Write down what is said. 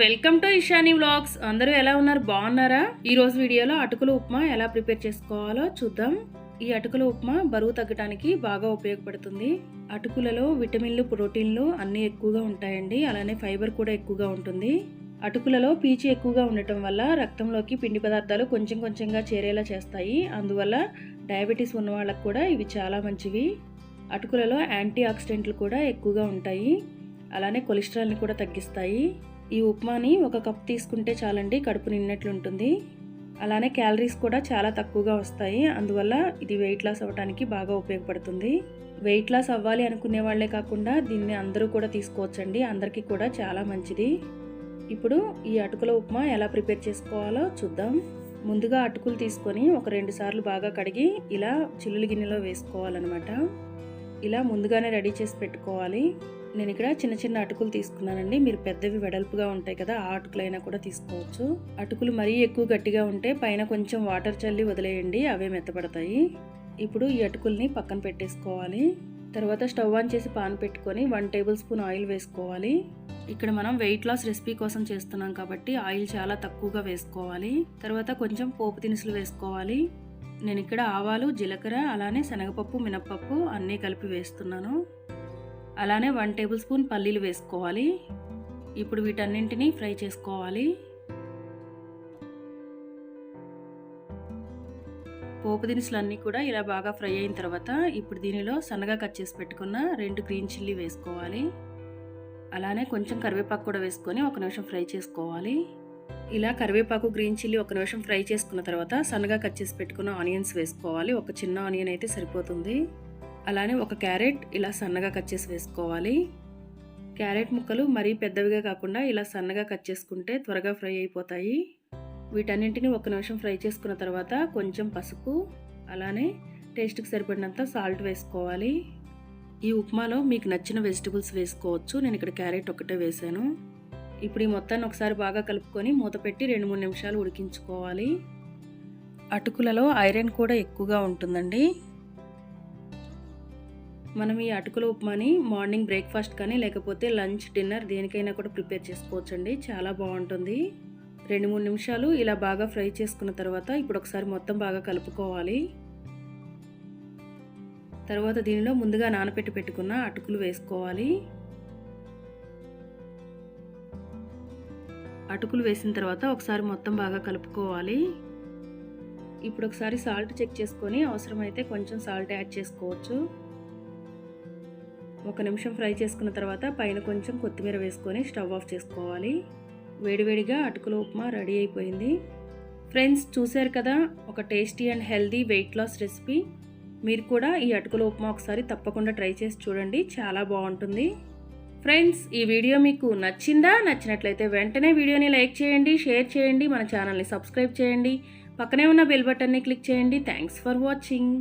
Welcome to Ishani vlogs. అందరూ ఎలా ఉన్నారు? బాగున్నారా? ఈ రోజు వీడియోలో అటుకుల ఉప్మా ఎలా ప్రిపేర్ చేసుకోవాలో చూద్దాం. ఈ అటుకుల ఉప్మా బరువు తగ్గడానికి బాగా ఉపయోగపడుతుంది. అటుకులలో విటమిన్లు, ప్రోటీన్లు అన్నీ ఎక్కువగా ఉంటాయండి. అలానే ఫైబర్ కూడా ఎక్కువగా ఉంటుంది. అటుకులలో పీచు ఎక్కువగా ఉండటం వల్ల రక్తంలోకి పిండి పదార్థాలు కొంచెం కొంచెంగా చేరేలా చేస్తాయి. అందువల్ల డయాబెటీస్ ఉన్న వాళ్ళకు కూడా ఇవి చాలా మంచివి. అటుకులలో యాంటీ ఆక్సిడెంట్లు కూడా ఎక్కువగా ఉంటాయి. అలానే కొలెస్ట్రాల్ని కూడా తగ్గిస్తాయి. ఈ ఉప్మాని ఒక కప్ తీసుకుంటే చాలండి, కడుపు నిన్నట్లు ఉంటుంది. అలానే క్యాలరీస్ కూడా చాలా తక్కువగా వస్తాయి. అందువల్ల ఇది వెయిట్ లాస్ అవ్వడానికి బాగా ఉపయోగపడుతుంది. వెయిట్ లాస్ అవ్వాలి అనుకునే వాళ్ళే కాకుండా దీన్ని అందరూ కూడా తీసుకోవచ్చండి. అందరికీ కూడా చాలా మంచిది. ఇప్పుడు ఈ అటుకుల ఉప్మా ఎలా ప్రిపేర్ చేసుకోవాలో చూద్దాం. ముందుగా అటుకులు తీసుకొని ఒక 2 సార్లు బాగా కడిగి ఇలా చిల్లులు గిన్నెలో వేసుకోవాలన్నమాట. ఇలా ముందుగానే రెడీ చేసి పెట్టుకోవాలి. నేను ఇక్కడ చిన్న చిన్న అటుకులు తీసుకున్నానండి. మీరు పెద్దవి వెడల్పుగా ఉంటాయి కదా, ఆ అటుకులైనా కూడా తీసుకోవచ్చు. అటుకులు మరీ ఎక్కువ గట్టిగా ఉంటే పైన కొంచెం వాటర్ చల్లి వదిలేయండి, అవే మెత్తపడతాయి. ఇప్పుడు ఈ అటుకుల్ని పక్కన పెట్టేసుకోవాలి. తర్వాత స్టవ్ ఆన్ చేసి పాన్ పెట్టుకొని 1 టేబుల్ స్పూన్ ఆయిల్ వేసుకోవాలి. ఇక్కడ మనం వెయిట్ లాస్ రెసిపీ కోసం చేస్తున్నాం కాబట్టి ఆయిల్ చాలా తక్కువగా వేసుకోవాలి. తర్వాత కొంచెం పోపు దినుసులు వేసుకోవాలి. నేను ఇక్కడ ఆవాలు, జీలకర్ర, అలానే శనగపప్పు, మినప్పప్పు అన్నీ కలిపి వేస్తున్నాను. అలానే 1 టేబుల్ స్పూన్ పల్లీలు వేసుకోవాలి. ఇప్పుడు వీటన్నింటినీ ఫ్రై చేసుకోవాలి. పోపు దినుసులు అన్నీ కూడా ఇలా బాగా ఫ్రై అయిన తర్వాత ఇప్పుడు దీనిలో సన్నగా కట్ చేసి పెట్టుకున్న 2 గ్రీన్ చిల్లీ వేసుకోవాలి. అలానే కొంచెం కరివేపాకు కూడా వేసుకొని 1 నిమిషం ఫ్రై చేసుకోవాలి. ఇలా కరివేపాకు, గ్రీన్ చిల్లీ 1 నిమిషం ఫ్రై చేసుకున్న తర్వాత సన్నగా కట్ చేసి పెట్టుకున్న ఆనియన్స్ వేసుకోవాలి. ఒక చిన్న ఆనియన్ అయితే సరిపోతుంది. అలానే 1 క్యారెట్ ఇలా సన్నగా కట్ చేసి వేసుకోవాలి. క్యారెట్ ముక్కలు మరీ పెద్దవిగా కాకుండా ఇలా సన్నగా కట్ చేసుకుంటే త్వరగా ఫ్రై అయిపోతాయి. వీటన్నింటినీ 1 నిమిషం ఫ్రై చేసుకున్న తర్వాత కొంచెం పసుపు, అలానే టేస్ట్కి సరిపడినంత సాల్ట్ వేసుకోవాలి. ఈ ఉప్మాలో మీకు నచ్చిన వెజిటబుల్స్ వేసుకోవచ్చు. నేను ఇక్కడ క్యారెట్ ఒక్కటే వేసాను. ఇప్పుడు ఈ మొత్తాన్ని ఒకసారి బాగా కలుపుకొని మూత పెట్టి 2-3 నిమిషాలు ఉడికించుకోవాలి. అటుకులలో ఐరన్ కూడా ఎక్కువగా ఉంటుందండి. మనం ఈ అటుకుల ఉప్మాని మార్నింగ్ బ్రేక్ఫాస్ట్ కానీ లేకపోతే లంచ్, డిన్నర్ దేనికైనా కూడా ప్రిపేర్ చేసుకోవచ్చండి. చాలా బాగుంటుంది. 2-3 నిమిషాలు ఇలా బాగా ఫ్రై చేసుకున్న తర్వాత ఇప్పుడు ఒకసారి మొత్తం బాగా కలుపుకోవాలి. తర్వాత దీనిలో ముందుగా నానబెట్టి పెట్టుకున్న అటుకులు వేసుకోవాలి. అటుకులు వేసిన తర్వాత ఒకసారి మొత్తం బాగా కలుపుకోవాలి. ఇప్పుడు ఒకసారి సాల్ట్ చెక్ చేసుకొని అవసరమైతే కొంచెం సాల్ట్ యాడ్ చేసుకోవచ్చు. 1 నిమిషం ఫ్రై చేసుకున్న తర్వాత పైన కొంచెం కొత్తిమీర వేసుకొని స్టవ్ ఆఫ్ చేసుకోవాలి. వేడివేడిగా అటుకుల ఉప్మా రెడీ అయిపోయింది. ఫ్రెండ్స్, చూశారు కదా, ఒక tasty and healthy weight loss recipe. మీరు కూడా ఈ అటుకుల ఉప్మా ఒకసారి తప్పకుండా ట్రై చేసి చూడండి, చాలా బాగుంటుంది. ఫ్రెండ్స్, ఈ వీడియో మీకు నచ్చిందా? నచ్చినట్లయితే వెంటనే వీడియోని లైక్ చేయండి, షేర్ చేయండి, మన ఛానల్ని సబ్స్క్రైబ్ చేయండి, పక్కనే ఉన్న బెల్ బటన్ని క్లిక్ చేయండి. Thanks for watching.